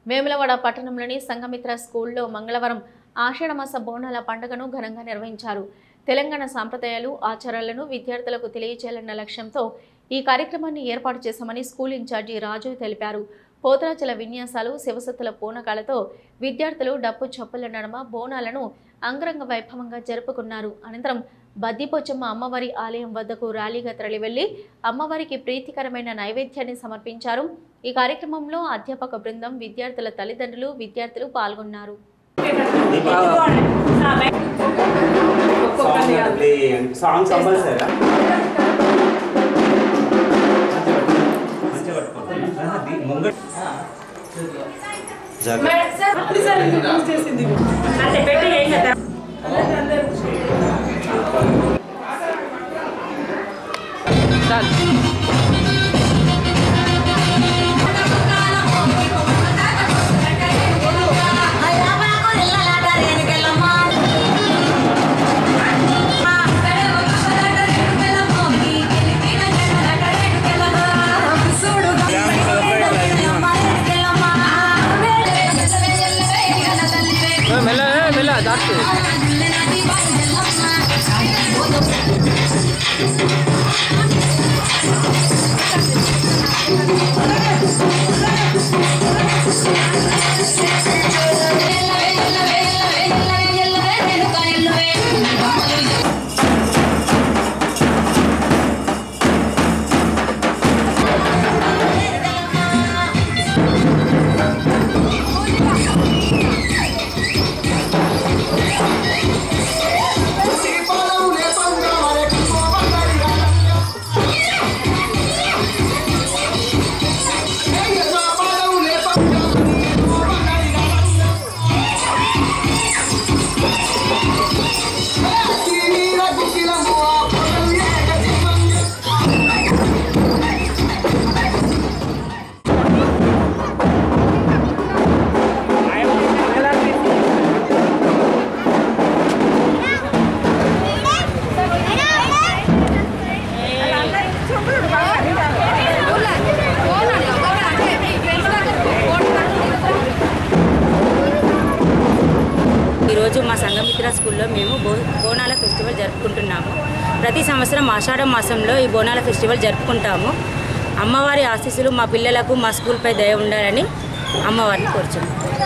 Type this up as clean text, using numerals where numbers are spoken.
వేములవాడ పట్టణంలోని సంఘమిత్ర స్కూల్లో మంగళవారం ఆషాఢమాస బోనాల పండుగను ఘనంగా నిర్వహించారు. తెలంగాణ సాంప్రదాయాలు, ఆచారాలను విద్యార్థులకు తెలియజేయాలన్న లక్ష్యంతో ఈ కార్యక్రమాన్ని ఏర్పాటు చేశామని స్కూల్ ఇన్ఛార్జి రాజు తెలిపారు. పోతరాజుల విన్యాసాలు, శివసత్తుల పూనకాలతో విద్యార్థులు డప్పు చప్పుల నడుమ బోనాలను అంగరంగ వైభవంగా జరుపుకున్నారు. అనంతరం బద్దిపోచమ్మ అమ్మవారి ఆలయం వద్దకు ర్యాలీగా తరలివెళ్లి అమ్మవారికి ప్రీతికరమైన నైవేద్యాన్ని సమర్పించారు. ఈ కార్యక్రమంలో అధ్యాపక బృందం, విద్యార్థుల తల్లిదండ్రులు, విద్యార్థులు పాల్గొన్నారు. ఈరోజు మా సంఘమిత్ర స్కూల్లో మేము బోనాల ఫెస్టివల్ జరుపుకుంటున్నాము. ప్రతి సంవత్సరం ఆషాఢ మాసంలో ఈ బోనాల ఫెస్టివల్ జరుపుకుంటాము. అమ్మవారి ఆశీస్సులు మా పిల్లలకు, మా స్కూల్పై దయ ఉండాలని అమ్మవారిని కోరుచున్నాము.